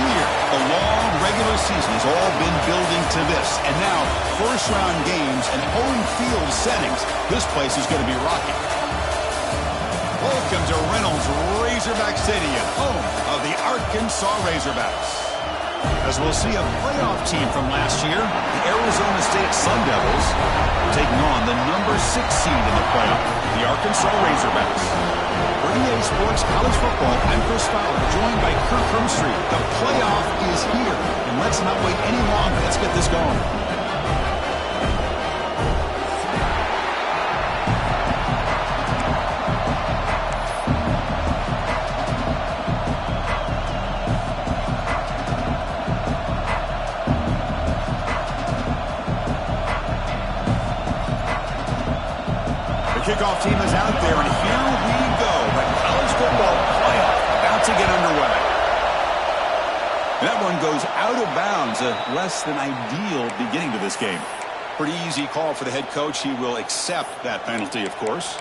here. The long regular season has all been building to this. And now, first-round games and home field settings. This place is going to be rocking. Welcome to Reynolds Razorback Stadium, home of the Arkansas Razorbacks. As we'll see a playoff team from last year, the Arizona State Sun Devils, taking on the number 6 seed in the playoff, the Arkansas Razorbacks. For EA Sports College Football, I'm Chris Fowler, joined by Kirk Hermstreet. The playoff is here, and let's not wait any longer. Let's get this going. Kickoff team is out there, and here we go. The college football playoff about to get underway. That one goes out of bounds. A less than ideal beginning to this game. Pretty easy call for the head coach. He will accept that penalty, of course.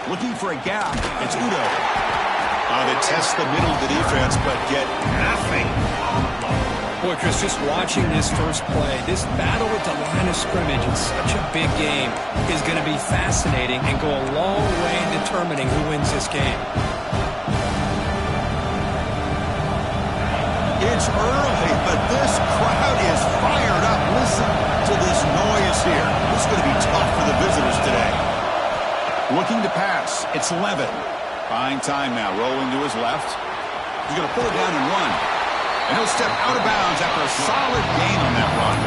Looking for a gap. It's Udo. They test the middle of the defense, but get nothing. Boy, Chris, just watching this first play, this battle with the line of scrimmage in such a big game is going to be fascinating and go a long way in determining who wins this game. It's early, but this crowd is fired up. Listen to this noise here. This is going to be tough for the visitors today. Looking to pass. It's Levin. Buying time now. Rolling to his left. He's going to pull it down and run. And he'll step out of bounds after a solid gain on that run.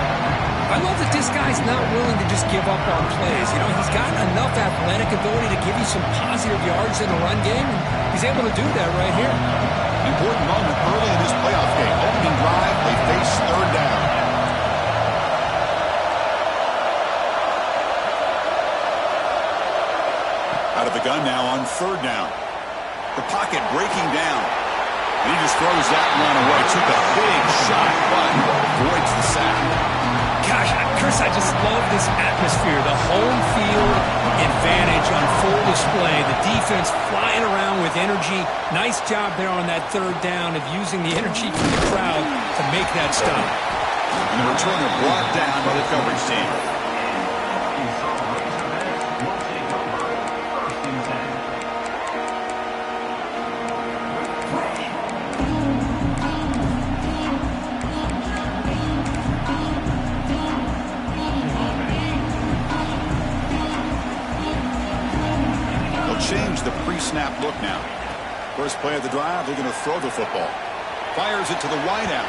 I love that this guy's not willing to just give up on plays. You know, he's got enough athletic ability to give you some positive yards in the run game. And he's able to do that right here. Important moment early in this playoff game. Opening drive, they face third down. Out of the gun now on third down. The pocket breaking down. And he just throws that one away. Took a big shot, but avoids the sack. Gosh, Chris, I just love this atmosphere. The home field advantage on full display. The defense flying around with energy. Nice job there on that third down of using the energy from the crowd to make that stop. And the returner brought down by the coverage team. Change the pre-snap look now. First play of the drive, they're going to throw the football. Fires it to the wideout.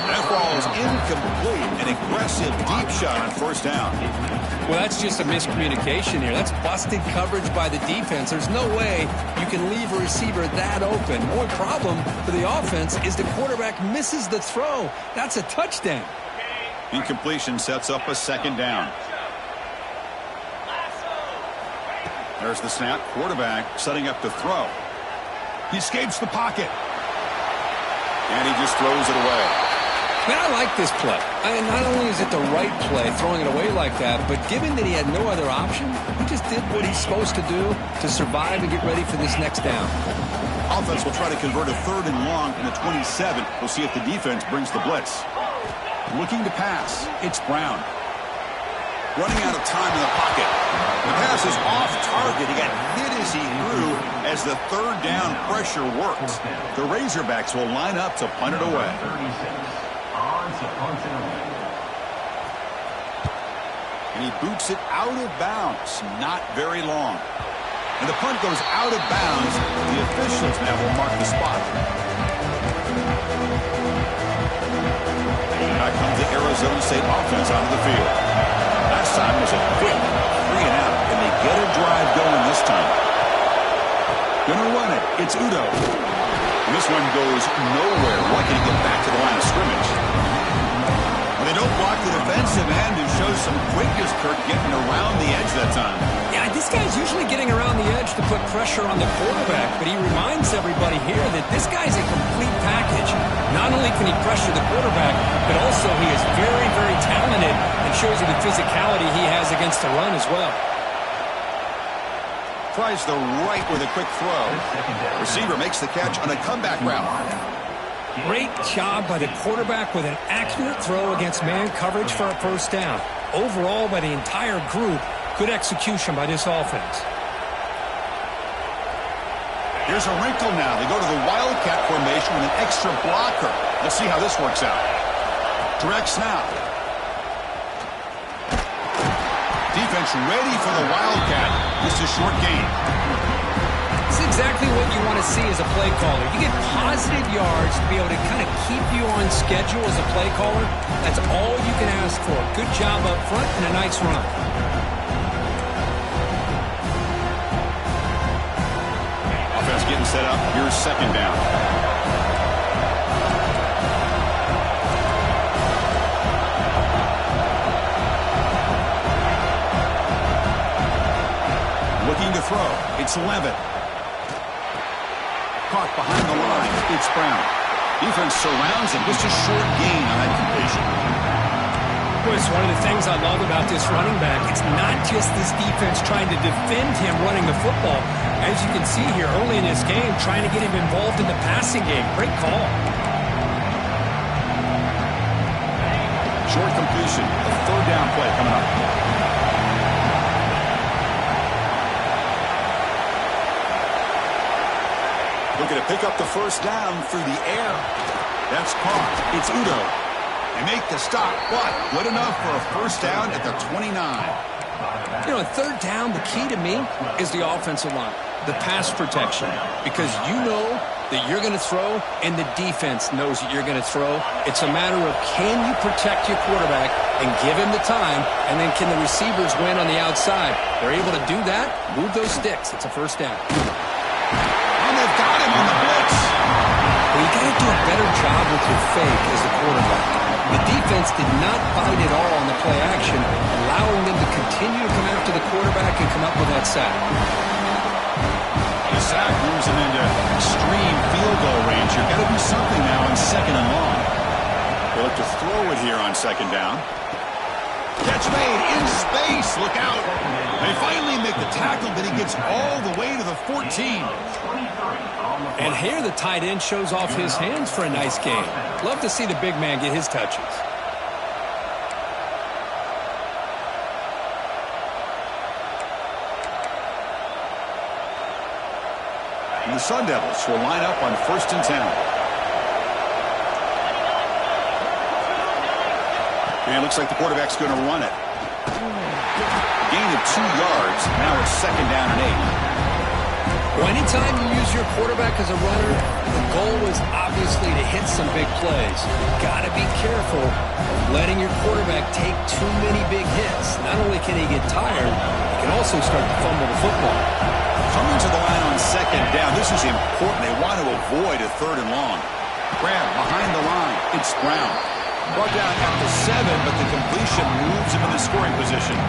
That ball is incomplete. An aggressive deep shot on first down. Well, that's just a miscommunication here. That's busted coverage by the defense. There's no way you can leave a receiver that open. More problem for the offense is the quarterback misses the throw. That's a touchdown. Incompletion sets up a second down. There's the snap. Quarterback setting up to throw. He escapes the pocket. And he just throws it away. Man, I like this play. Not only is it the right play, throwing it away like that, but given that he had no other option, he just did what he's supposed to do to survive and get ready for this next down. Offense will try to convert a 3rd and long in the 27. We'll see if the defense brings the blitz. Looking to pass. It's Brown. Running out of time in the pocket. The pass is off target. He got hit as he threw as the 3rd down pressure worked. The Razorbacks will line up to punt it away. And he boots it out of bounds. Not very long. And the punt goes out of bounds. The officials now will mark the spot. Now comes the Arizona State offense onto the field. Last time was a quick 3 and out, and they get a drive going this time. Gonna run it. It's Udo. And this one goes nowhere. Why can he get back to the line of scrimmage? Well, they don't block the defensive end and show some quickness, Kirk, getting around the edge that time. Yeah, this guy's usually getting around the edge to put pressure on the quarterback, but he reminds everybody here that this guy's a complete package. Not only can he pressure the quarterback, but also he is very, very talented and shows you the physicality he has against the run as well. Tries the right with a quick throw. Receiver makes the catch on a comeback route. Great job by the quarterback with an accurate throw against man coverage for a 1st down. Overall, by the entire group, good execution by this offense. Here's a wrinkle now. They go to the Wildcat formation with an extra blocker. Let's see how this works out. Direct snap. Defense ready for the Wildcat. Just a short gain. This is exactly what you want to see as a play caller. You get positive yards to be able to kind of keep you on schedule as a play caller. That's all you can ask for. Good job up front and a nice run. Offense getting set up. Here's 2nd down. Looking to throw. It's Levitt. Caught behind the line. It's Brown. Defense surrounds him. Just a short gain on that completion. Well, it's one of the things I love about this running back. It's not just this defense trying to defend him running the football. As you can see here early in this game, trying to get him involved in the passing game. Great call. Short completion. A 3rd down play coming up. Looking to pick up the 1st down through the air. That's caught. It's Udo. They make the stop, but good enough for a 1st down at the 29. You know, 3rd down, the key to me is the offensive line, the pass protection, because you know that you're going to throw and the defense knows that you're going to throw. It's a matter of can you protect your quarterback and give him the time, and then can the receivers win on the outside? They're able to do that, move those sticks. It's a 1st down. And they've got him on the blitz. Well, you got to do a better job with your fake as the quarterback. The defense did not bite at all on the play action, allowing them to continue to come after the quarterback and come up with that sack. The sack moves him into extreme field goal range. You've got to do something now on 2nd and long. They look to throw it here on 2nd down. Catch made in space. Look out. They finally make the tackle, but he gets all the way to the 14. And here the tight end shows off his hands for a nice game. Love to see the big man get his touches. And the Sun Devils will line up on 1st and 10. And it looks like the quarterback's going to run it. Gain of 2 yards. Now it's 2nd down and 8. Well, anytime you use your quarterback as a runner, the goal is obviously to hit some big plays. You've got to be careful of letting your quarterback take too many big hits. Not only can he get tired, he can also start to fumble the football. Coming to the line on 2nd down. This is important. They want to avoid a 3rd and long. Grab behind the line. It's Brown. Brought down at the 7, but the completion moves him into scoring position.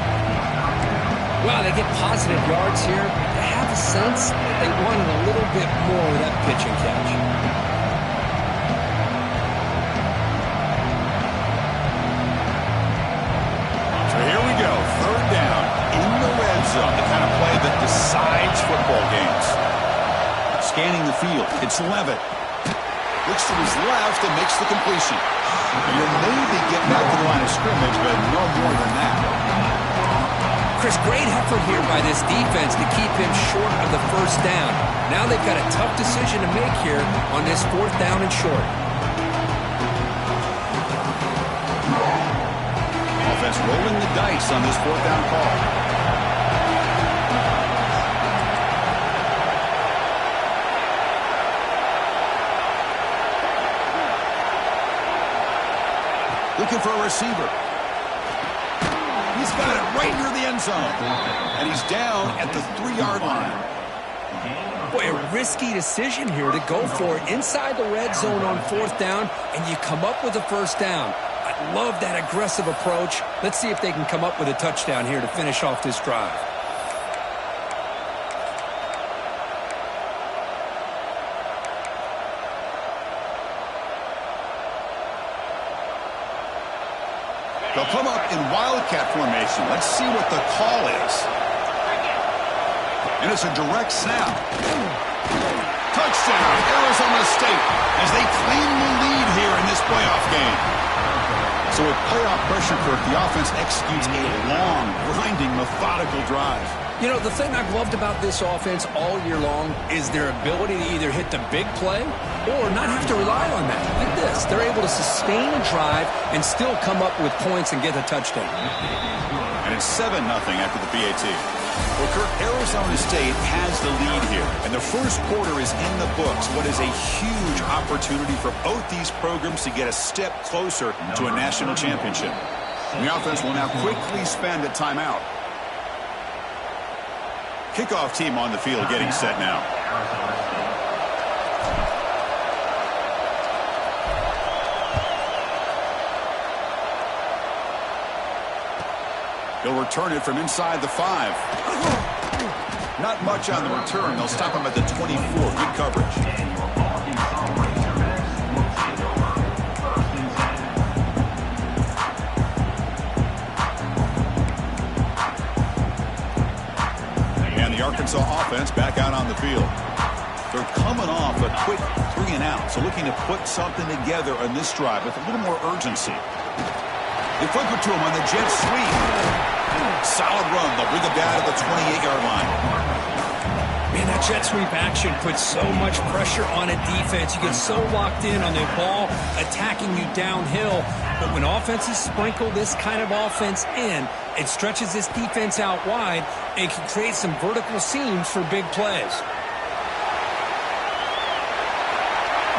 Well, they get positive yards here. They have a sense that they wanted a little bit more of that pitch and catch. So here we go, third down in the red zone, the kind of play that decides football games. Scanning the field, it's Levitt. Looks to his left and makes the completion. You'll maybe get back to the line of scrimmage, but no more than that. Chris, great effort here by this defense to keep him short of the first down. Now they've got a tough decision to make here on this 4th down and short. Offense rolling the dice on this 4th down call. Looking for a receiver. He's got it right near the end zone. And he's down at the 3-yard line. Boy, a risky decision here to go for it inside the red zone on 4th down, and you come up with a first down. I love that aggressive approach. Let's see if they can come up with a touchdown here to finish off this drive. They'll come up in wildcat formation. Let's see what the call is. And it's a direct snap. Touchdown, Arizona State, as they claim the lead here in this playoff game. So with playoff pressure, Kirk, the offense executes a long, grinding, methodical drive. You know, the thing I've loved about this offense all year long is their ability to either hit the big play or not have to rely on that. Look at this. They're able to sustain a drive and still come up with points and get a touchdown. And it's 7-0 after the PAT. Well, Kirk, Arizona State has the lead here, and the first quarter is in the books. What is a huge opportunity for both these programs to get a step closer to a national championship. And the offense will now quickly spend a timeout. Kickoff team on the field getting set now. He'll return it from inside the 5. Not much on the return. They'll stop him at the 24. Good coverage. And the Arkansas offense back out on the field. They're coming off a quick 3 and out, so looking to put something together on this drive with a little more urgency. They flip it to him on the jet sweep. Solid run. They'll bring it down to the 28-yard line. Man, that jet sweep action puts so much pressure on a defense. You get so locked in on the ball attacking you downhill. But when offenses sprinkle this kind of offense in, it stretches this defense out wide and can create some vertical seams for big plays.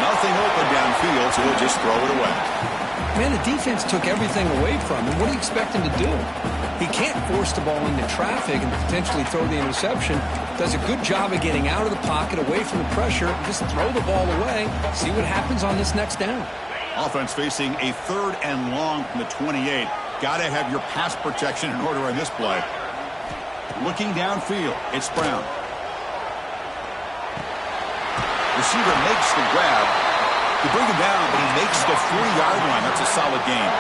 Nothing open downfield, so he'll just throw it away. Man, the defense took everything away from him. What do you expect him to do? He can't force the ball into traffic and potentially throw the interception. Does a good job of getting out of the pocket, away from the pressure, just throw the ball away, see what happens on this next down. Offense facing a 3rd and long from the 28. Got to have your pass protection in order on this play. Looking downfield, it's Brown. Receiver makes the grab. They bring him down, but he makes the 40-yard line. That's a solid gain.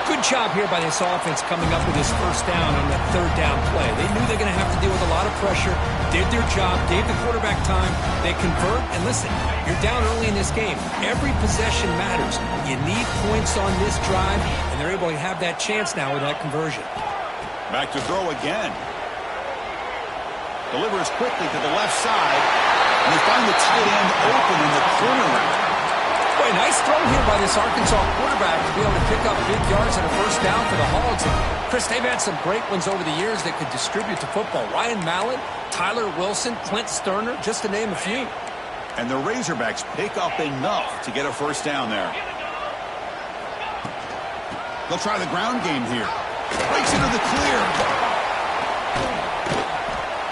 Good job here by this offense coming up with his first down on that 3rd down play. They knew they're going to have to deal with a lot of pressure, did their job, gave the quarterback time. They convert, and listen, you're down early in this game. Every possession matters. You need points on this drive, and they're able to have that chance now with that conversion. Back to throw again. Delivers quickly to the left side, and they find the tight end open in the corner route. Boy, nice throw here by this Arkansas quarterback to be able to pick up big yards and a first down for the Hogs. And Chris, they've had some great ones over the years that could distribute the football. Ryan Mallett, Tyler Wilson, Clint Sterner, just to name a few. And the Razorbacks pick up enough to get a first down there. They'll try the ground game here. Breaks into the clear.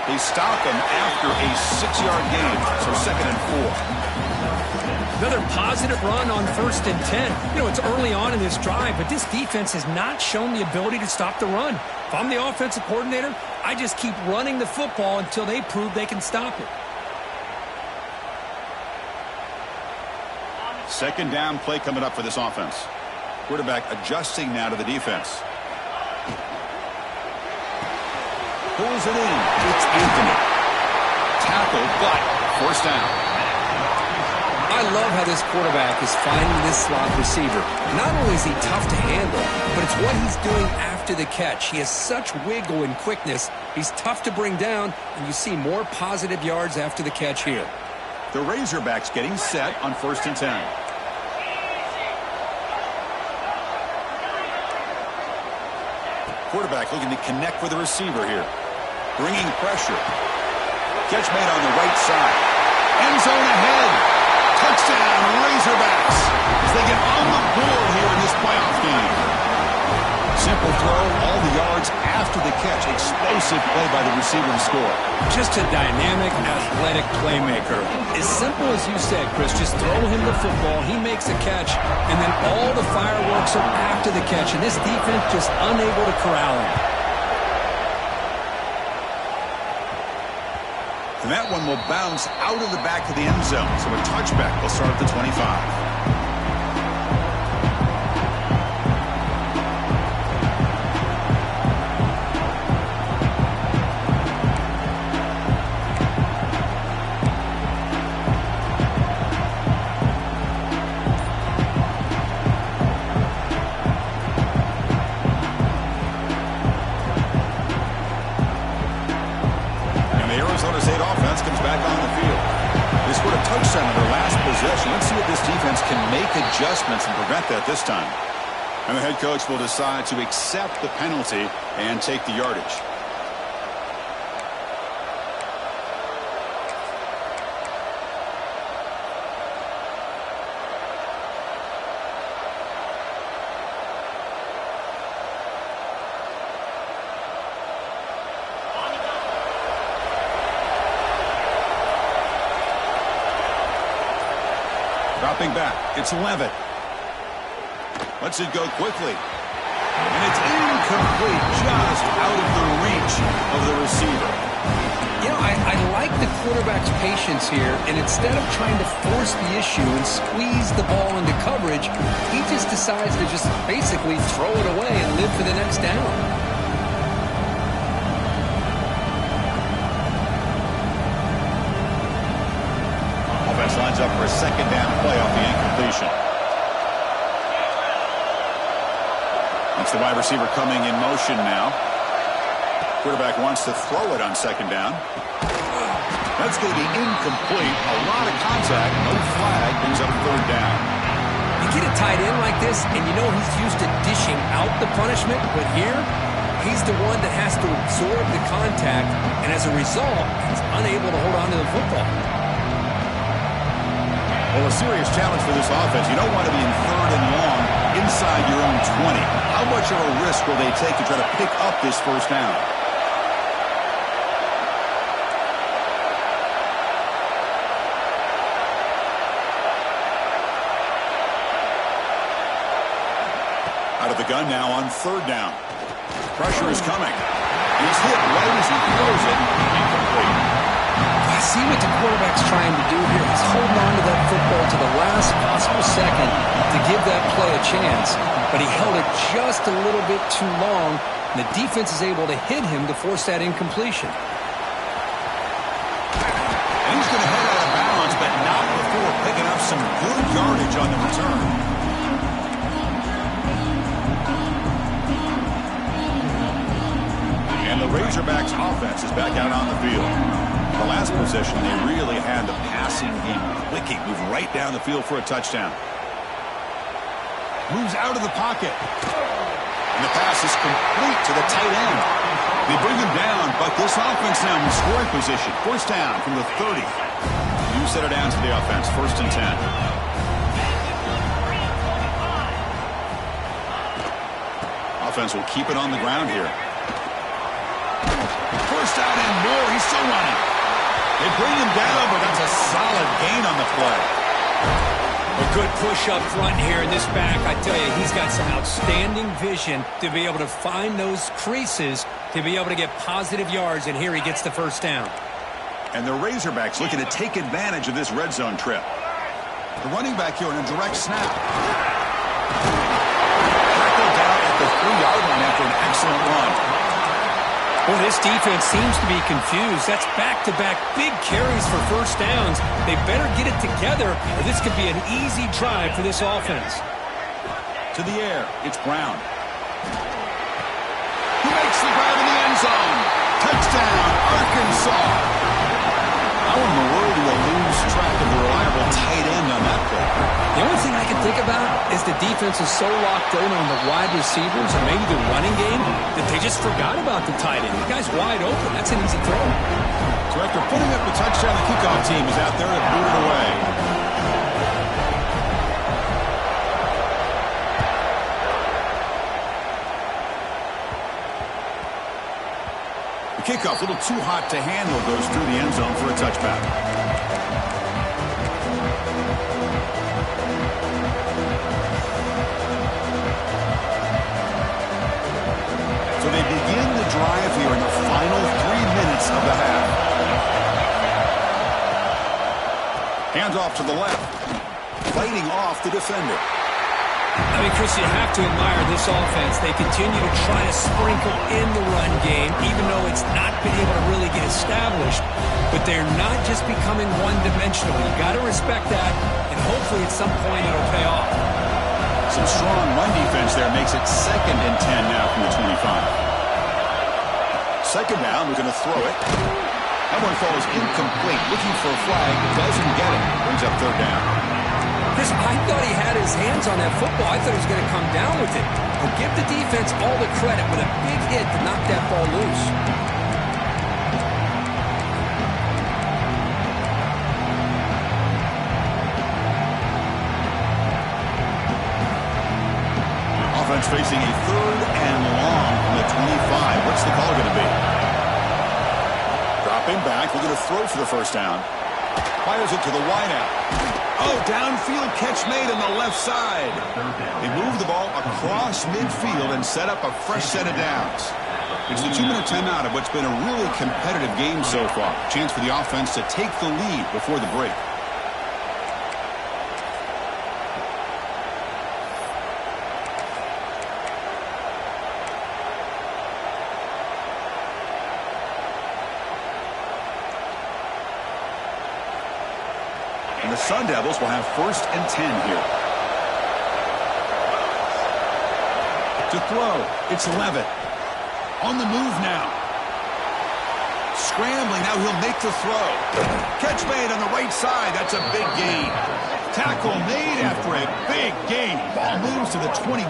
They stop him after a 6-yard gain, so 2nd and 4. Another positive run on 1st and 10. You know, it's early on in this drive, but this defense has not shown the ability to stop the run. If I'm the offensive coordinator, I just keep running the football until they prove they can stop it. Second down play coming up for this offense. Quarterback adjusting now to the defense. Pulls it in. It's Anthony. Tackle, but first down. I love how this quarterback is finding this slot receiver. Not only is he tough to handle, but it's what he's doing after the catch. He has such wiggle and quickness. He's tough to bring down, and you see more positive yards after the catch here. The Razorbacks getting set on 1st and 10. Quarterback looking to connect with the receiver here. Bringing pressure. Catch made on the right side. End zone ahead. Touchdown, Razorbacks, as they get on the board here in this playoff game. Simple throw, all the yards after the catch. Explosive play by the receiver to score. Just a dynamic, athletic playmaker. As simple as you said, Chris, just throw him the football, he makes a catch, and then all the fireworks are after the catch, and this defense just unable to corral him. And that one will bounce out of the back of the end zone. So a touchback will start at the 25. Adjustments and prevent that this time. And the head coach will decide to accept the penalty and take the yardage. Dropping back, it's Levitt. Lets it go quickly. And it's incomplete, just out of the reach of the receiver. You know, I like the quarterback's patience here, and instead of trying to force the issue and squeeze the ball into coverage, he just decides to just basically throw it away and live for the next down. Lines up for a second down play off the incompletion. That's the wide receiver coming in motion now. Quarterback wants to throw it on second down. That's going to be incomplete. A lot of contact. No flag. Brings up third down. You get a tight end like this, and you know he's used to dishing out the punishment, but here, he's the one that has to absorb the contact, and as a result, he's unable to hold on to the football. Well, a serious challenge for this offense. You don't want to be in third and long inside your own 20. How much of a risk will they take to try to pick up this first down? Out of the gun now on third down. Pressure is coming. He's hit right as he throws it. Incomplete. I see what the quarterback's trying to do here. He's holding on to that football to the last possible second to give that play a chance. But he held it just a little bit too long, and the defense is able to hit him to force that incompletion. And he's going to head out of bounds, but not before picking up some good yardage on the return. And the Razorbacks offense is back out on the field. The last possession, they really had the passing game clicking, move right down the field for a touchdown. Moves out of the pocket. And the pass is complete to the tight end. They bring him down, but this offense now in scoring position. First down from the 30. You set it down to the offense, 1st and 10. Offense will keep it on the ground here. First down and more. He's still running. They bring him down, but that's a solid gain on the play. A good push up front here in this back. I tell you, he's got some outstanding vision to be able to find those creases to be able to get positive yards, and here he gets the first down. And the Razorbacks looking to take advantage of this red zone trip. The running back here in a direct snap. Tackled down at the 3-yard line after an excellent run. Well, this defense seems to be confused. That's back-to-back big carries for first downs. They better get it together, or this could be an easy drive for this offense. To the air, it's Brown. He makes the grab in the end zone. Touchdown, Arkansas. How in the world do you lose track of the reliable tight end on that play? The only thing I can think about is the defense is so locked in on the wide receivers and maybe the running game that they just forgot about the tight end. The guy's wide open. That's an easy throw. So after putting up the touchdown, the kickoff team is out there to boot it away. The kickoff, a little too hot to handle, goes through the end zone for a touchback. So they begin the drive here in the final 3 minutes of the half. Handoff to the left. Fighting off the defender. I mean, Chris, you have to admire this offense. They continue to try to sprinkle in the run game, even though it's not been able to really get established. But they're not just becoming one-dimensional. You got to respect that, and hopefully at some point it'll pay off. Some strong run defense there makes it 2nd and 10 now from the 25. Second down, we're going to throw it. That one falls incomplete. Looking for a flag, doesn't get it. Brings up 3rd down. Chris, I thought he had his hands on that football. I thought he was going to come down with it. Well, give the defense all the credit with a big hit to knock that ball loose. Offense facing a 3rd and long from the 25. What's the call going to be? Dropping back. We're going to throw for the first down. Fires it to the wideout. Oh, downfield catch made on the left side. They move the ball across midfield and set up a fresh set of downs. It's the 2-minute timeout of what's been a really competitive game so far. Chance for the offense to take the lead before the break. The Sun Devils will have 1st and 10 here. To throw, it's Levitt. On the move now. Scrambling, now he'll make the throw. Catch made on the right side, that's a big gain. Tackle made after a big gain. Ball moves to the 21.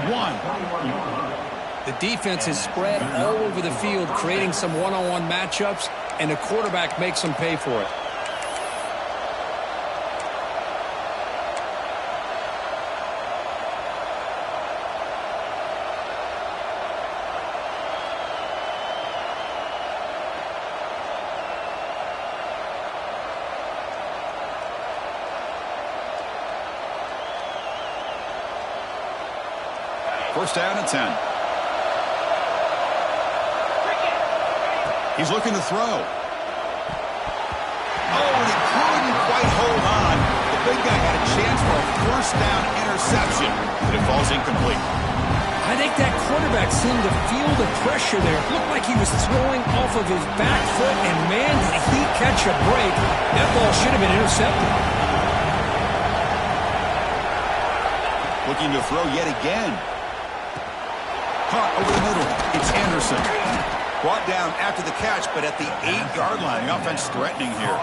The defense is spread all over the field, creating some one-on-one matchups, and the quarterback makes them pay for it. First down and 10. He's looking to throw. Oh, and he couldn't quite hold on. The big guy had a chance for a first down interception, but it falls incomplete. I think that quarterback seemed to feel the pressure there. It looked like he was throwing off of his back foot, and man, did he catch a break. That ball should have been intercepted. Looking to throw yet again. Caught over the middle. It's Anderson. Brought down after the catch, but at the 8-yard line. The offense threatening here.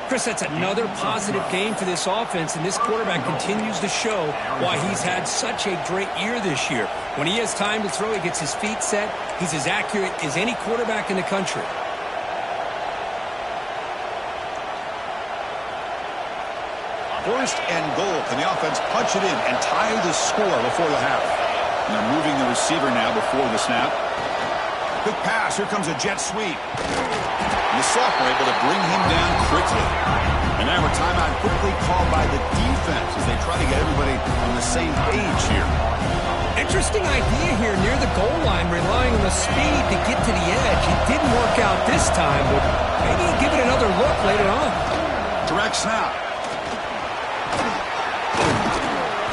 Chris, that's another positive game for this offense, and this quarterback continues to show why he's had such a great year this year. When he has time to throw, he gets his feet set. He's as accurate as any quarterback in the country. First and goal. Can the offense punch it in and tie the score before the half? And they're moving the receiver now before the snap. Quick pass. Here comes a jet sweep. And the sophomore able to bring him down quickly. And now a timeout quickly called by the defense as they try to get everybody on the same page here. Interesting idea here near the goal line, relying on the speed to get to the edge. It didn't work out this time, but maybe give it another look later on. Direct snap.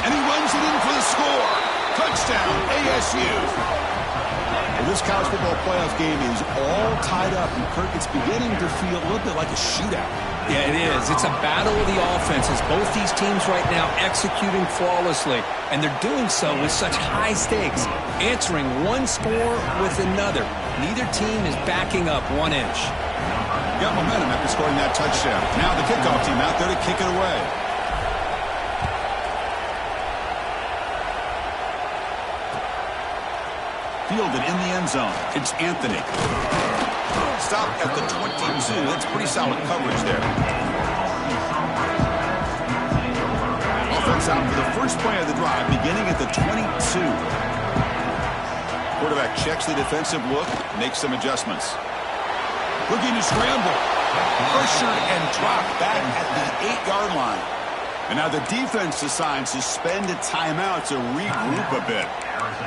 And he runs it in for the score. Touchdown, ASU. Well, this college football playoff game is all tied up, and Kirk, it's beginning to feel a little bit like a shootout. Yeah, it is. It's a battle of the offenses. Both these teams right now executing flawlessly, and they're doing so with such high stakes, answering one score with another. Neither team is backing up 1 inch. Got momentum after scoring that touchdown. Now the kickoff team out there to kick it away. Fielded in the end zone. It's Anthony. Stop at the 22. That's pretty solid coverage there. Offense out for the first play of the drive, beginning at the 22. Quarterback checks the defensive look, makes some adjustments. Looking to scramble. Pressured and dropped back at the 8-yard line. And now the defense decides to spend a timeout to regroup a bit.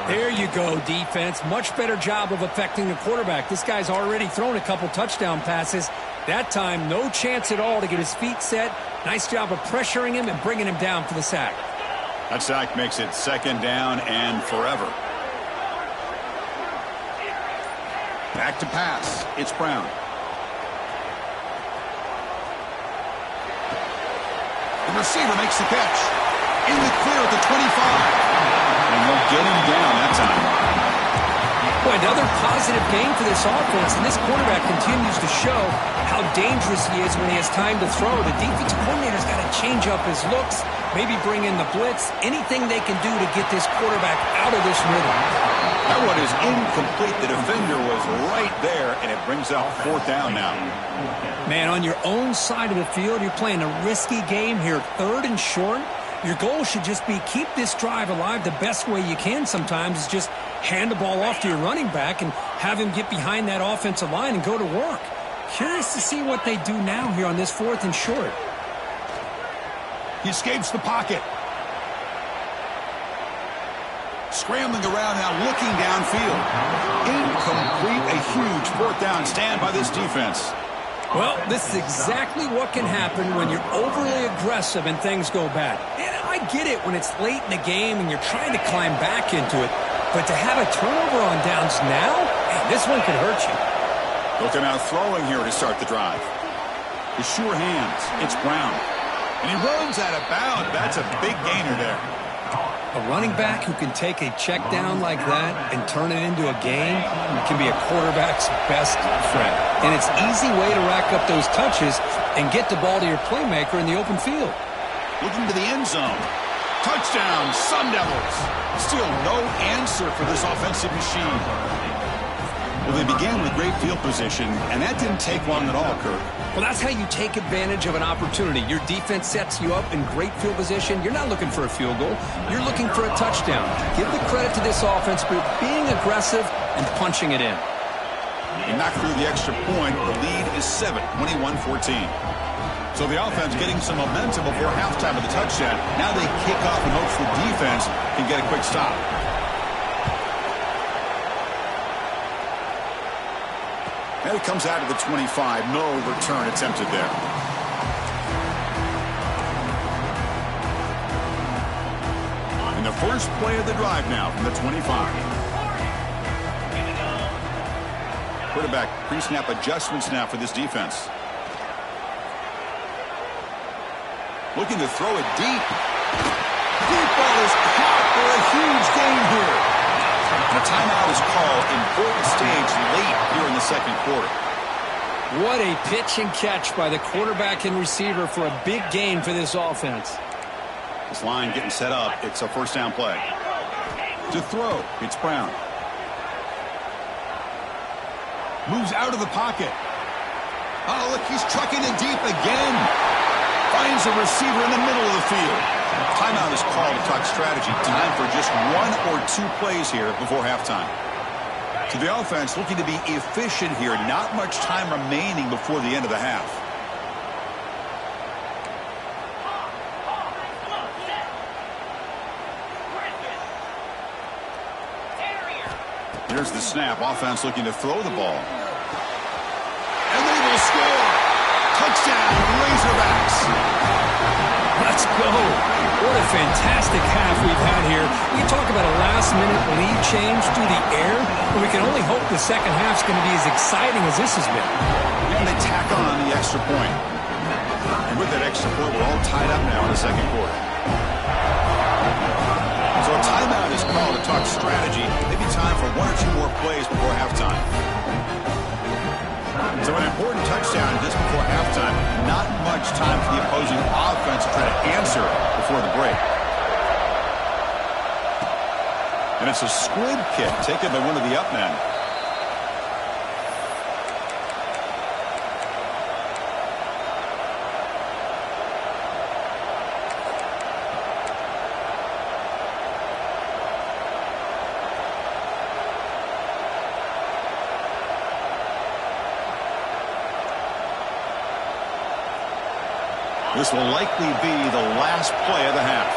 There you go, defense. Much better job of affecting the quarterback. This guy's already thrown a couple touchdown passes. That time, no chance at all to get his feet set. Nice job of pressuring him and bringing him down for the sack. That sack makes it 2nd down and forever. Back to pass. It's Brown. The receiver makes the catch. In the clear at the 25. And they'll get him down that time. Boy, another positive game for this offense, and this quarterback continues to show how dangerous he is when he has time to throw. The defensive coordinator's got to change up his looks, maybe bring in the blitz, anything they can do to get this quarterback out of this rhythm. That one is incomplete. The defender was right there, and it brings up 4th down now. Man, on your own side of the field, you're playing a risky game here, 3rd and short. Your goal should just be keep this drive alive the best way you can sometimes is just hand the ball off to your running back and have him get behind that offensive line and go to work. Curious to see what they do now here on this 4th and short. He escapes the pocket. Scrambling around now, looking downfield. Incomplete, a huge 4th down stand by this defense. Well, this is exactly what can happen when you're overly aggressive and things go bad. And I get it when it's late in the game and you're trying to climb back into it. But to have a turnover on downs now, man, this one could hurt you. Looking out throwing here to start the drive. With sure hands, it's Brown. And he runs out of bounds. That's a big gainer there. A running back who can take a check down like that and turn it into a gain can be a quarterback's best friend. And it's an easy way to rack up those touches and get the ball to your playmaker in the open field. Looking to the end zone. Touchdown, Sun Devils. Still no answer for this offensive machine. Well, they began with great field position, and that didn't take long at all, Kirk. Well, that's how you take advantage of an opportunity. Your defense sets you up in great field position. You're not looking for a field goal. You're looking for a touchdown. Give the credit to this offense for being aggressive and punching it in. He knocked through the extra point. The lead is 7, 21-14. So the offense getting some momentum before halftime of the touchdown. Now they kick off and hopes the defense can get a quick stop. And it comes out of the 25. No return attempted there. And the first play of the drive now from the 25. Quarterback pre-snap adjustments now for this defense. Looking to throw it deep. Deep ball is caught for a huge gain here. And a timeout is called. Important stage late here in the 2nd quarter. What a pitch and catch by the quarterback and receiver for a big gain for this offense. This line getting set up. It's a 1st down play. To throw, it's Brown. Moves out of the pocket. Oh, look, he's trucking it deep again. Finds a receiver in the middle of the field. Timeout is called to talk strategy. Time for just 1 or 2 plays here before halftime. To the offense, looking to be efficient here. Not much time remaining before the end of the half. Here's the snap. Offense looking to throw the ball. And they will score. Touchdown, Razorbacks. Let's go. What a fantastic half we've had here. We talk about a last-minute lead change through the air, but we can only hope the second half's going to be as exciting as this has been. And they tack on the extra point. And with that extra point, we're all tied up now in the second quarter. So a timeout is called to talk strategy. Maybe time for one or two more plays before halftime. So an important touchdown just before halftime. Not much time for the opposing offense to try to answer before the break. And it's a squib kick taken by one of the up men. This will likely be the last play of the half.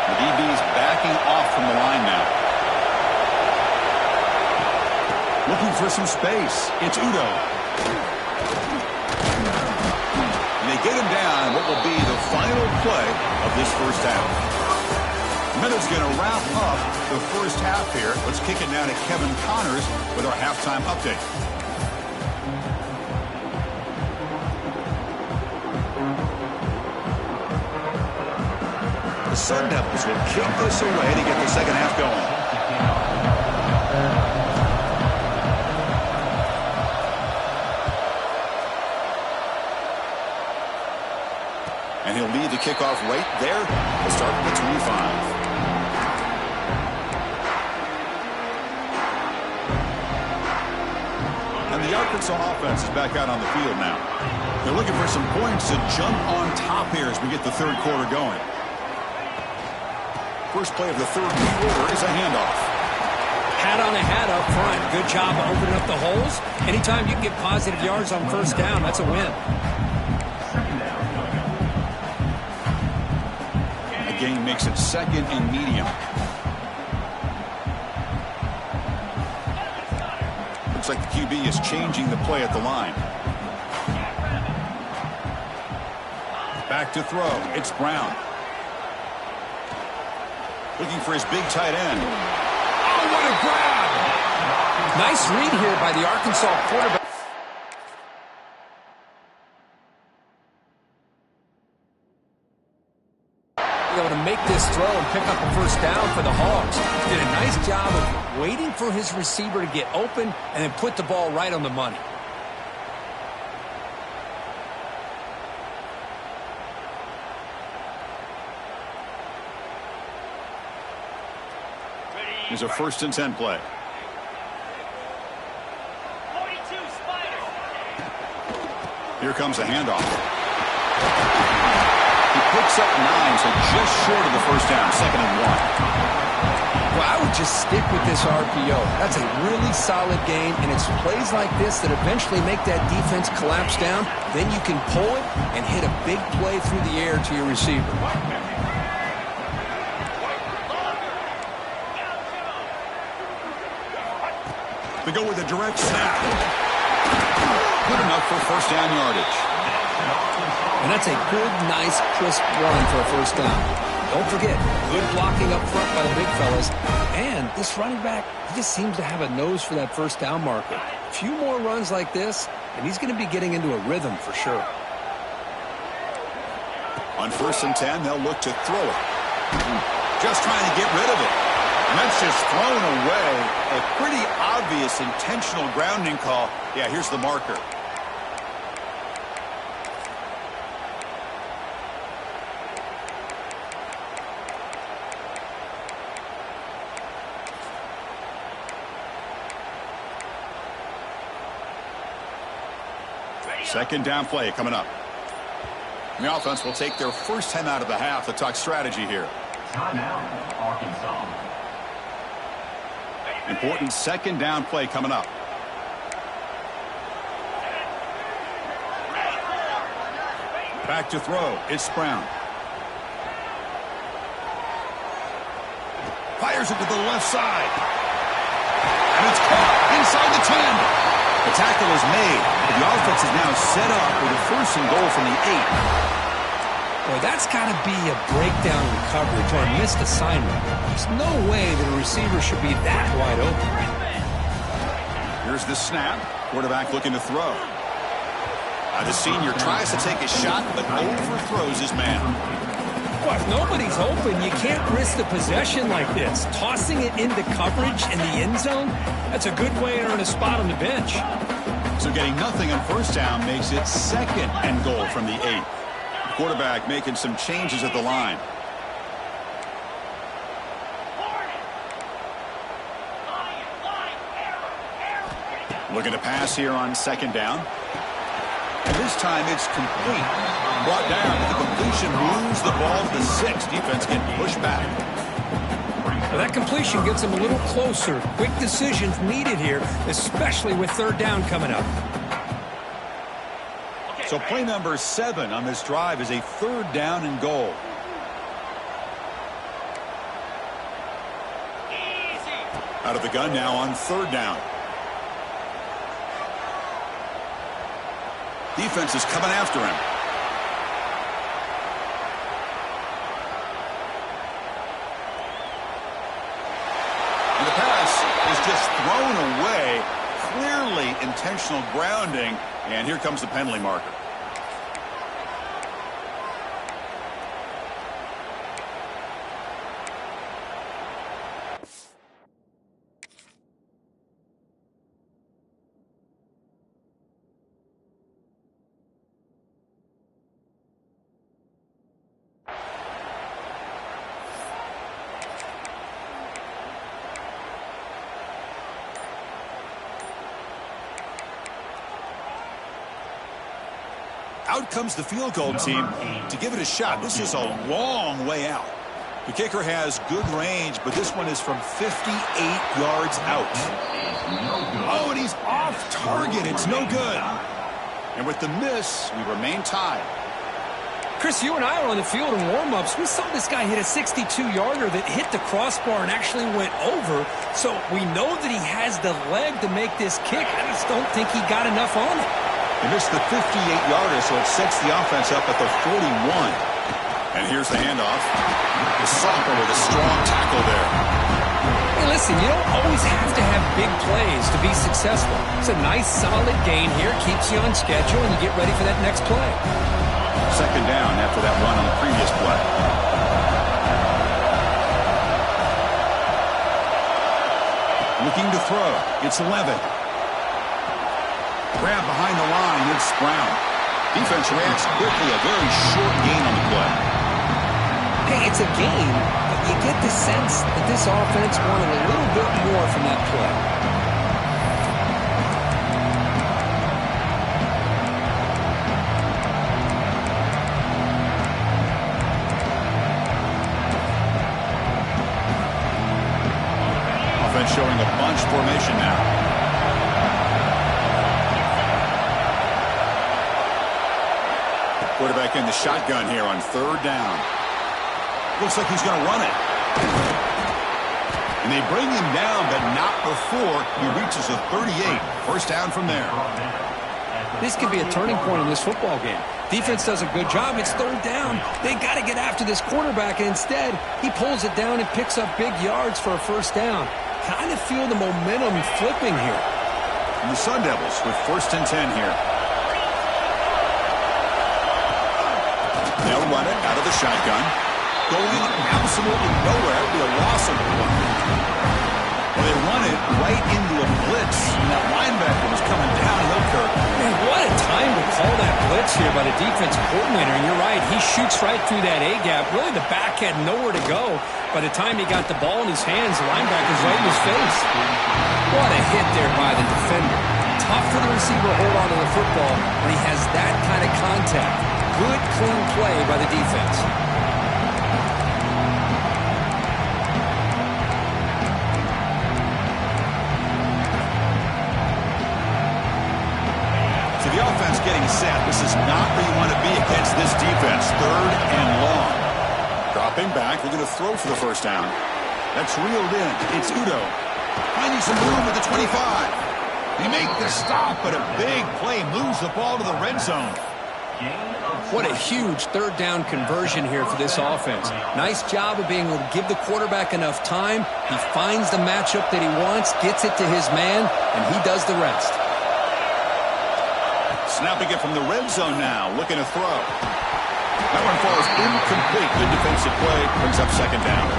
The DB's backing off from the line now. Looking for some space. It's Udo. And they get him down what will be the final play of this first half. Miller's going to wrap up the first half here. Let's kick it down to Kevin Connors with our halftime update. The Sun Devils will kick this away to get the second half going. And he'll lead the kickoff right there to start the 25. And the Arkansas offense is back out on the field now. They're looking for some points to jump on top here as we get the third quarter going. First play of the third quarter is a handoff. Hat on a hat up front. Good job opening up the holes. Anytime you can get positive yards on first down, that's a win. The game makes it second and medium. Looks like the QB is changing the play at the line. Back to throw. It's Brown. Looking for his big tight end. Oh, what a grab! Nice read here by the Arkansas quarterback. Able to make this throw and pick up a first down for the Hogs. Did a nice job of waiting for his receiver to get open and then put the ball right on the money. Here's a 1st and 10 play. 42 Spider. Here comes a handoff. He picks up 9, so just short of the first down, 2nd and 1. Well, I would just stick with this RPO. That's a really solid game, and it's plays like this that eventually make that defense collapse down. Then you can pull it and hit a big play through the air to your receiver. They go with a direct snap. Good enough for first down yardage. And that's a good, nice, crisp run for a first down. Don't forget, good blocking up front by the big fellas. And this running back, he just seems to have a nose for that first down marker. A few more runs like this, and he's going to be getting into a rhythm for sure. On 1st and 10, they'll look to throw it. Just trying to get rid of it. And that's just thrown away. A pretty obvious intentional grounding call. Yeah, here's the marker. Second down play coming up. And the offense will take their first 10 out of the half to talk strategy here. Timeout, Arkansas. Important second down play coming up. Back to throw. It's Brown. Fires it to the left side. And it's caught inside the 10. The tackle is made, but the offense is now set up with a 1st and goal from the 8. Boy, that's got to be a breakdown in coverage or a missed assignment. There's no way that a receiver should be that wide open. Here's the snap. Quarterback looking to throw. The senior tries to take a shot, but overthrows his man. Well, if nobody's open, you can't risk the possession like this. Tossing it into coverage in the end zone, that's a good way to earn a spot on the bench. So getting nothing on 1st down makes it 2nd and goal from the 8. Quarterback making some changes at the line. Looking to pass here on 2nd down. And this time it's complete. Brought down with the completion, moves the ball to the 6. Defense getting pushed back. Well, that completion gets them a little closer. Quick decisions needed here, especially with 3rd down coming up. So play number 7 on this drive is a 3rd down and goal. Out of the gun now on 3rd down. Defense is coming after him. And the pass is just thrown away. Clearly intentional grounding. And here comes the penalty marker. Out comes the field goal team to give it a shot. This is a long way out. The kicker has good range, but this one is from 58 yards out. Oh, and he's off target. It's no good. And with the miss, we remain tied. Chris, you and I were on the field in warm-ups. We saw this guy hit a 62-yarder that hit the crossbar and actually went over. So we know that he has the leg to make this kick. I just don't think he got enough on it. He missed the 58-yarder, so it sets the offense up at the 41. And here's the handoff. The sophomore with a strong tackle there. Hey, listen, you don't always have to have big plays to be successful. It's a nice, solid gain here. Keeps you on schedule, and you get ready for that next play. 2nd down after that run on the previous play. Looking to throw. It's Levitt. Grab behind the line. It's Brown. Defense reacts quickly. A very short gain on the play. Hey, it's a gain, but you get the sense that this offense wanted a little bit more from that play. Offense showing a bunch formation now. Quarterback in the shotgun here on 3rd down. Looks like he's going to run it. And they bring him down, but not before he reaches a 38. 1st down from there. This could be a turning point in this football game. Defense does a good job. It's 3rd down. They got to get after this quarterback, and instead, he pulls it down and picks up big yards for a 1st down. Kind of feel the momentum flipping here. And the Sun Devils with 1st and 10 here. They'll run it out of the shotgun. Going absolutely nowhere. It'll be a loss of one. Well, they run it right into a blitz. And that linebacker was coming downhill, Kirk. Man, what a time to call that blitz here by the defensive coordinator. And you're right, he shoots right through that A-gap. Really, the back had nowhere to go. By the time he got the ball in his hands, the linebacker's right in his face. What a hit there by the defender. Tough for the receiver to hold on to the football when he has that kind of contact. Good, clean play by the defense. So the offense getting set. This is not where you want to be against this defense. 3rd and long. Dropping back, looking to throw for the 1st down. That's reeled in. It's Udo. finding some room at the 25. They make the stop, but a big play moves the ball to the red zone. What a huge third down conversion here for this offense. Nice job of being able to give the quarterback enough time. He finds the matchup that he wants, gets it to his man, and he does the rest. Snapping it from the red zone now, looking to throw. That one falls incomplete. Good defensive play, brings up second down.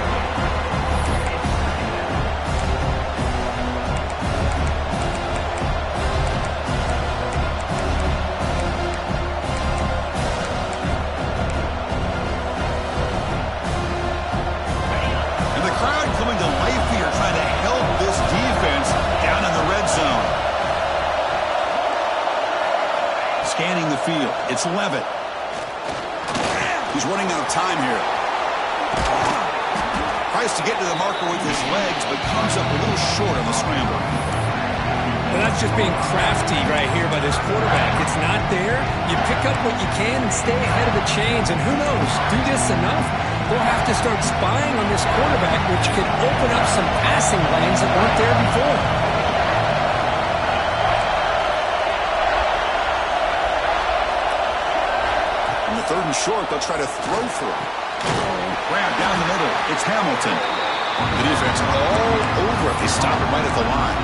Scanning the field. It's Levitt. He's running out of time here. Tries to get to the marker with his legs, but comes up a little short on the scramble. Well, that's just being crafty right here by this quarterback. It's not there. You pick up what you can and stay ahead of the chains. And who knows, do this enough, they'll have to start spying on this quarterback, which could open up some passing lanes that weren't there before. Third and short, they'll try to throw for it. Grab down the middle. It's Hamilton. The defense all over it. They stop it right at the line.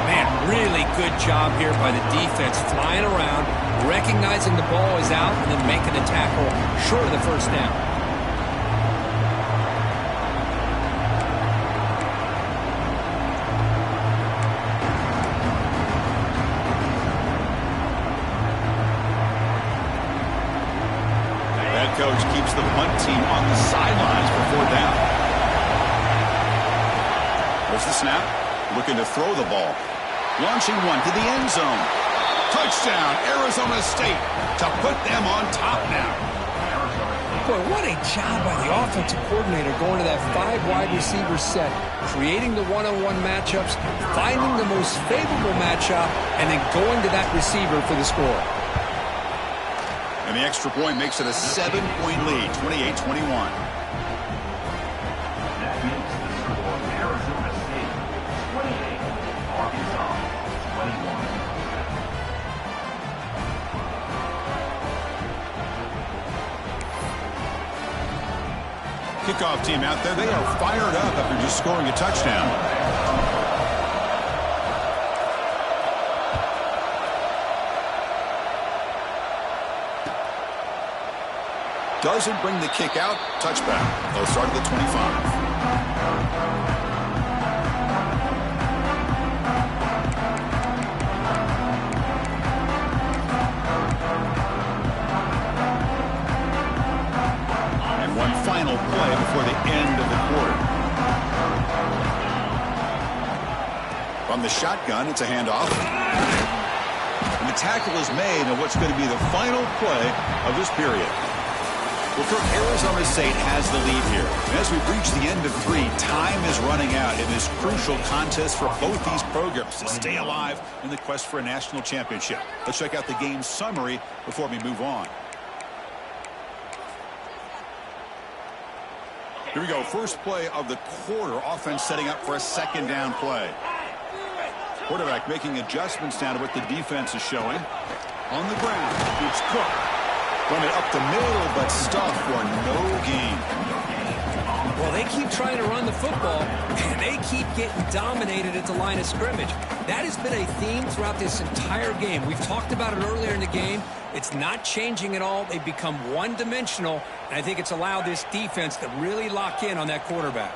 Man, really good job here by the defense, flying around, recognizing the ball is out, and then making the tackle short of the first down. Coach keeps the punt team on the sidelines for fourth down. There's the snap. Looking to throw the ball. Launching one to the end zone. Touchdown, Arizona State, to put them on top now. Boy, what a job by the offensive coordinator going to that 5 wide receiver set, creating the one-on-one matchups, finding the most favorable matchup, and then going to that receiver for the score. And the extra point makes it a 7-point lead, 28-21. That makes the score Arizona State 28, Arkansas 21. Kickoff team out there, they are fired up after just scoring a touchdown. Doesn't bring the kick out. Touchback. They'll start at the 25. And one final play before the end of the quarter. From the shotgun, it's a handoff. And the tackle is made on what's going to be the final play of this period. Well, Kirk, Arizona State has the lead here. And as we've reached the end of 3, time is running out in this crucial contest for both these programs to stay alive in the quest for a national championship. Let's check out the game summary before we move on. Here we go. First play of the quarter. Offense setting up for a second down play. Quarterback making adjustments now to what the defense is showing. On the ground, it's Cook. Run it up the middle, but stuffed for no gain. Well, they keep trying to run the football, and they keep getting dominated at the line of scrimmage. That has been a theme throughout this entire game. We've talked about it earlier in the game. It's not changing at all. They've become one-dimensional, and I think it's allowed this defense to really lock in on that quarterback.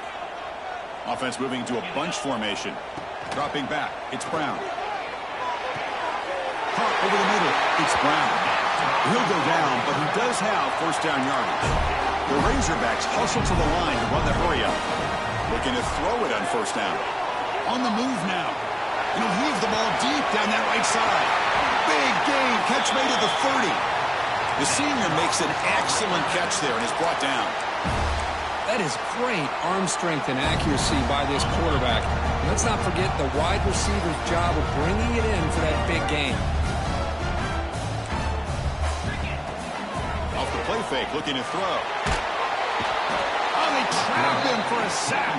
Offense moving into a bunch formation. Dropping back, it's Brown. Caught over the middle, it's Brown. He'll go down, but he does have first down yardage. The Razorbacks hustle to the line to run the hurry up. Looking to throw it on first down. On the move now. He'll leave the ball deep down that right side. Big gain, catch made at the 30. The senior makes an excellent catch there and is brought down. That is great arm strength and accuracy by this quarterback. Let's not forget the wide receiver's job of bringing it in for that big gain. Off the play fake, looking to throw. Oh, they trapped him for a sack.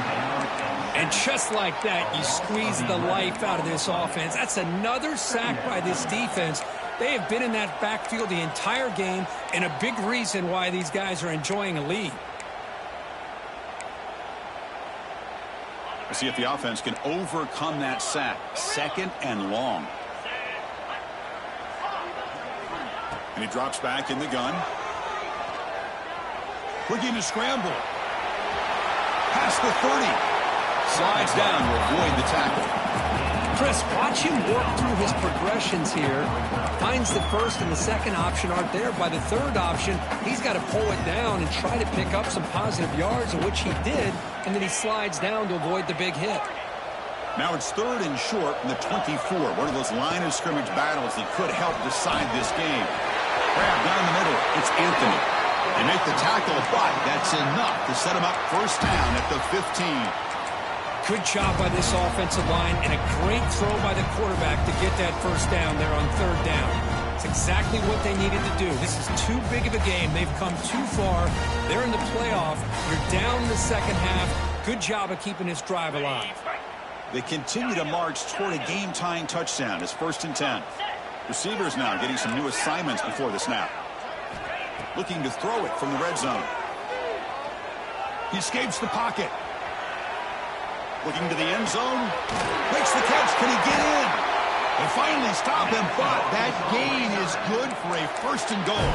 And just like that, you squeeze the life out of this offense. That's another sack by this defense. They have been in that backfield the entire game, and a big reason why these guys are enjoying a lead. We'll see if the offense can overcome that sack. 2nd and long. And he drops back in the gun. Looking to scramble. Past the 30. Slides down to avoid the tackle. Chris, watch him work through his progressions here. Finds the first and the second option aren't there. By the third option, he's got to pull it down and try to pick up some positive yards, which he did, and then he slides down to avoid the big hit. Now it's 3rd and short in the 24. One of those line of scrimmage battles that could help decide this game. Grab down the middle. It's Anthony. They make the tackle, but that's enough to set him up first down at the 15. Good job by this offensive line and a great throw by the quarterback to get that first down there on 3rd down. It's exactly what they needed to do. This is too big of a game. They've come too far. They're in the playoff. You're down in the second half. Good job of keeping this drive alive. They continue to march toward a game-tying touchdown. It's 1st and 10. Receivers now getting some new assignments before the snap. Looking to throw it from the red zone. He escapes the pocket. Looking to the end zone. Makes the catch. Can he get in? They finally stop him, but that gain is good for a 1st and goal.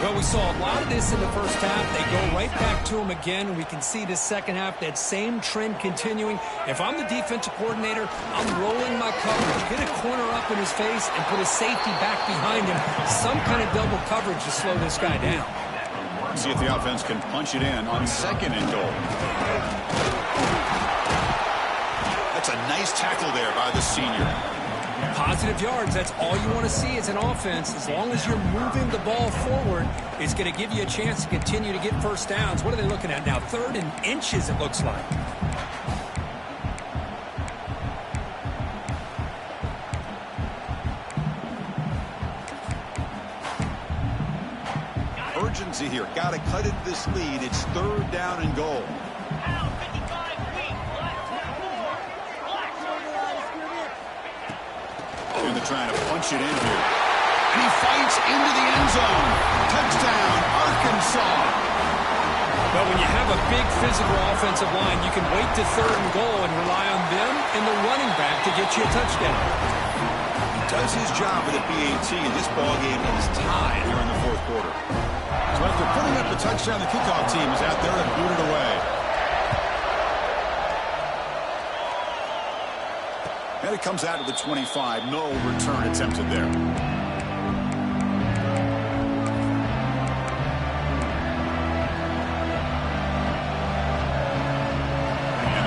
Well, we saw a lot of this in the first half. They go right back to him again, and we can see the second half, that same trend continuing. If I'm the defensive coordinator, I'm rolling my coverage. Get a corner up in his face and put a safety back behind him. Some kind of double coverage to slow this guy down. See if the offense can punch it in on 2nd and goal. That's a nice tackle there by the senior. Positive yards, that's all you want to see as an offense. As long as you're moving the ball forward, it's going to give you a chance to continue to get first downs. What are they looking at now? 3rd and inches, it looks like. Urgency here. Got to cut into this lead. It's 3rd down and goal. And they're trying to punch it in here. And he fights into the end zone. Touchdown, Arkansas. But when you have a big physical offensive line, you can wait to 3rd and goal and rely on them and the running back to get you a touchdown. He does his job with a PAT, and this ballgame is tied here in the 4th quarter. So after putting up the touchdown, the kickoff team is out there and booted away. And it comes out to the 25. No return attempted there. And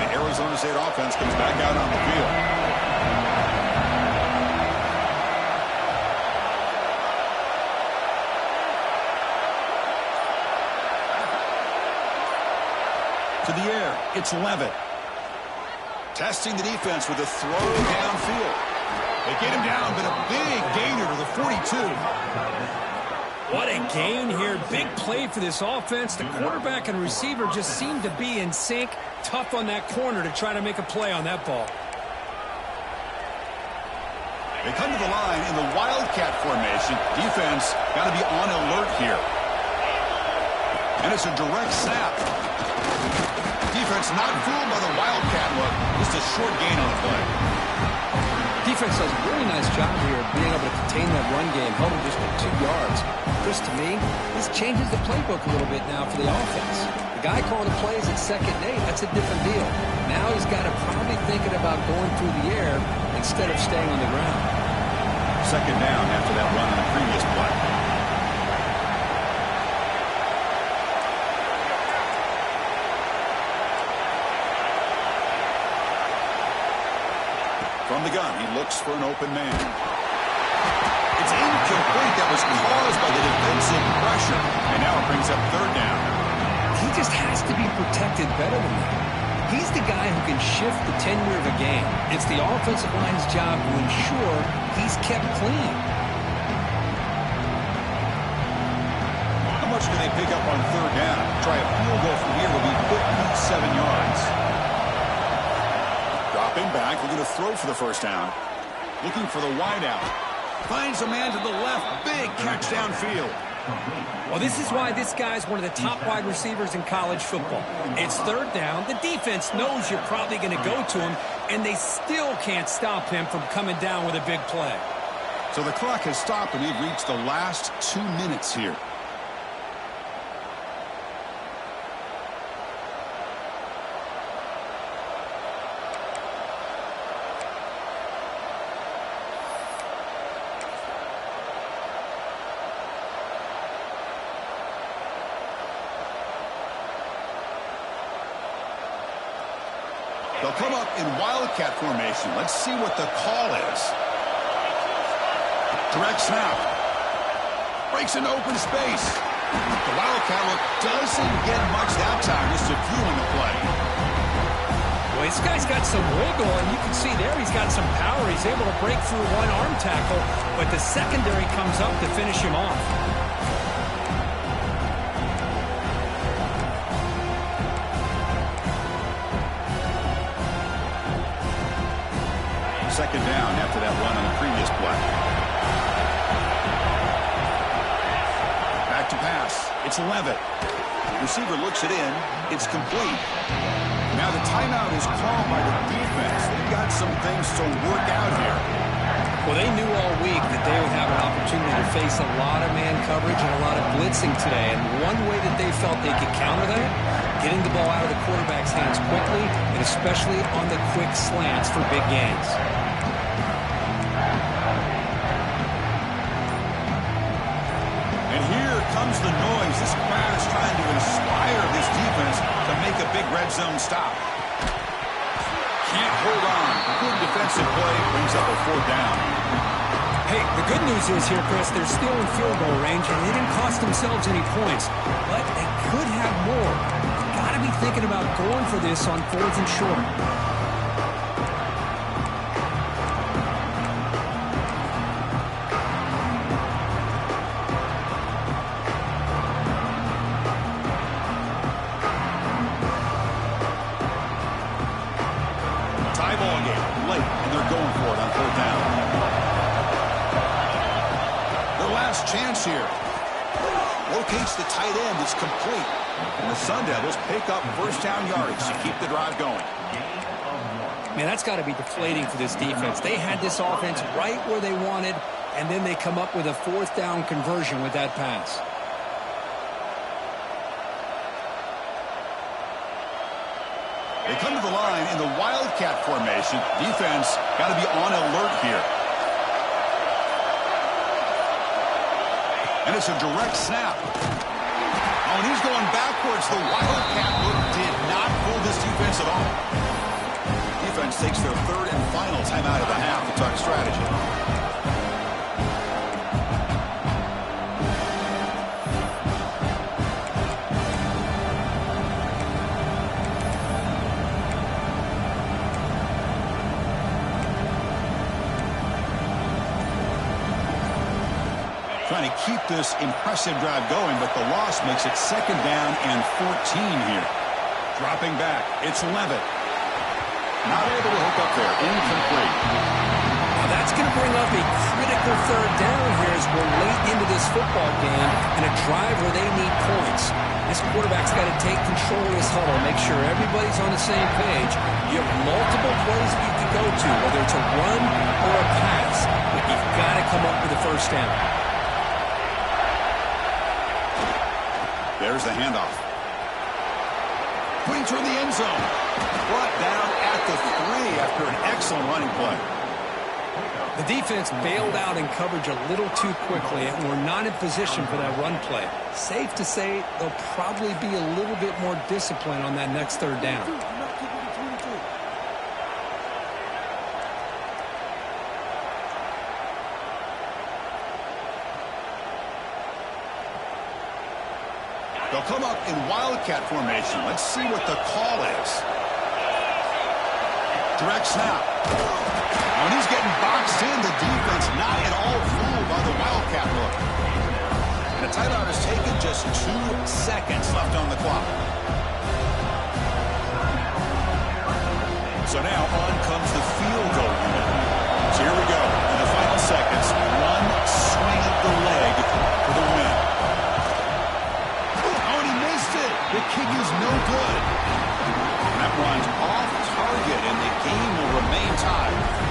the Arizona State offense comes back out on the field. To the air, it's Levitt. Testing the defense with a throw downfield. They get him down, but a big gainer to the 42. What a gain here. Big play for this offense. The quarterback and receiver just seem to be in sync. Tough on that corner to try to make a play on that ball. They come to the line in the Wildcat formation. Defense got to be on alert here. And it's a direct snap. Defense not fooled by the Wildcat look. Just a short gain on the play. Defense does a really nice job here of being able to contain that run game. Held him just with 2 yards. Chris, to me, this changes the playbook a little bit now for the offense. The guy calling the plays at 2nd and 8, that's a different deal. Now he's got to probably thinking about going through the air instead of staying on the ground. 2nd down after that run on the previous play. From the gun, he looks for an open man. It's incomplete. That was caused by the defensive pressure. And now it brings up 3rd down. He just has to be protected better than that. He's the guy who can shift the tenure of a game. It's the offensive line's job to ensure he's kept clean. How much can they pick up on third down? Try a field goal from here will be 57 yards. Dropping back, looking to throw for the first down. Looking for the wideout. Finds a man to the left. Big catch downfield. Well, this is why this guy's one of the top wide receivers in college football. It's third down. The defense knows you're probably going to go to him, and they still can't stop him from coming down with a big play. So the clock has stopped, and we've reached the last 2 minutes here. They'll come up in wildcat formation. Let's see what the call is. Direct snap. Breaks into open space. The wildcat look doesn't get much that time. Just a few on the play. Well, this guy's got some wiggle, and you can see there he's got some power. He's able to break through one arm tackle, but the secondary comes up to finish him off. Second down after that run on the previous play. Back to pass. It's Levitt. Receiver looks it in. It's complete. Now the timeout is called by the defense. They've got some things to work out here. Well, they knew all week that they would have an opportunity to face a lot of man coverage and a lot of blitzing today. And one way that they felt they could counter that, getting the ball out of the quarterback's hands quickly, and especially on the quick slants for big gains. And here comes the noise. This crowd is trying to inspire this defense to make a big red zone stop. Can't hold on. Good defensive play brings up a fourth down. Hey, the good news is here, Chris, they're still in field goal range, and they didn't cost themselves any points. But they could have more. Got to be thinking about going for this on fourth and short. Chance here. Locates the tight end. It's complete. And the Sun Devils pick up first down yards to keep the drive going. Man, that's got to be deflating for this defense. They had this offense right where they wanted, and then they come up with a fourth down conversion with that pass. They come to the line in the wildcat formation. Defense got to be on alert here. And it's a direct snap. Oh, and he's going backwards. The wildcat look did not fool this defense at all. Defense takes their third and final timeout of the half to talk strategy. Trying to keep this impressive drive going, but the loss makes it second down and 14 here. Dropping back, it's Levitt. Not able to hook up there, incomplete. Now that's going to bring up a critical third down here as we're late into this football game and a drive where they need points. This quarterback's got to take control of this huddle, make sure everybody's on the same page. You have multiple plays that you can go to, whether it's a run or a pass, but you've got to come up with a first down. There's the handoff. Putting toward the end zone. Brought down at the 3 after an excellent running play. The defense bailed out in coverage a little too quickly, and we're not in position for that run play. Safe to say they'll probably be a little bit more disciplined on that next third down. They'll come up in wildcat formation. Let's see what the call is. Direct snap. When he's getting boxed in, the defense not at all fooled by the wildcat look. And a timeout is taken, just 2 seconds left on the clock. So now on comes the field goal unit. So here we go. In the final seconds, one swing of the leg for the win. Oh, and he missed it. The kick is no good. That one's off target, and the game will remain tied.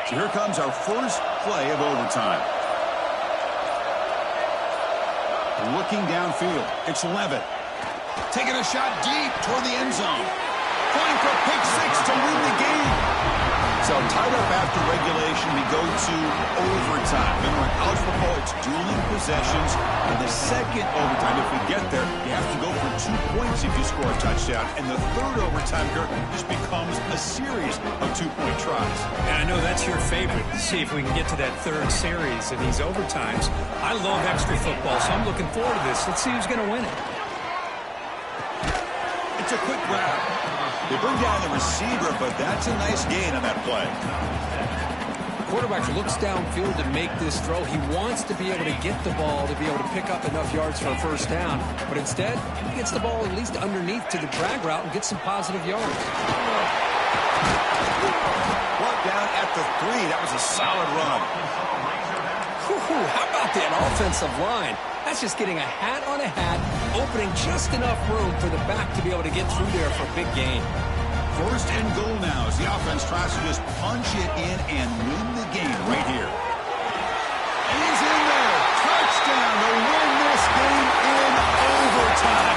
So here comes our first play of overtime. Looking downfield, it's Levitt. Taking a shot deep toward the end zone. Going for pick six to win the game. So tied up after regulation, we go to overtime. Remember, in college football, it's dueling possessions. In the second overtime, if we get there, you have to go for 2 points if you score a touchdown. And the third overtime, Kirk, just becomes a series of 2-point tries. And I know that's your favorite. See if we can get to that third series in these overtimes. I love extra football, so I'm looking forward to this. Let's see who's going to win it. It's a quick grab. They bring down the receiver, but that's a nice gain on that play. The quarterback looks downfield to make this throw. He wants to be able to get the ball to be able to pick up enough yards for a first down, but instead, he gets the ball at least underneath to the drag route and gets some positive yards. Brought down at the 3. That was a solid run. How about that offensive line? That's just getting a hat on a hat, opening just enough room for the back to be able to get through there for a big gain. First and goal now as the offense tries to just punch it in and win the game right here.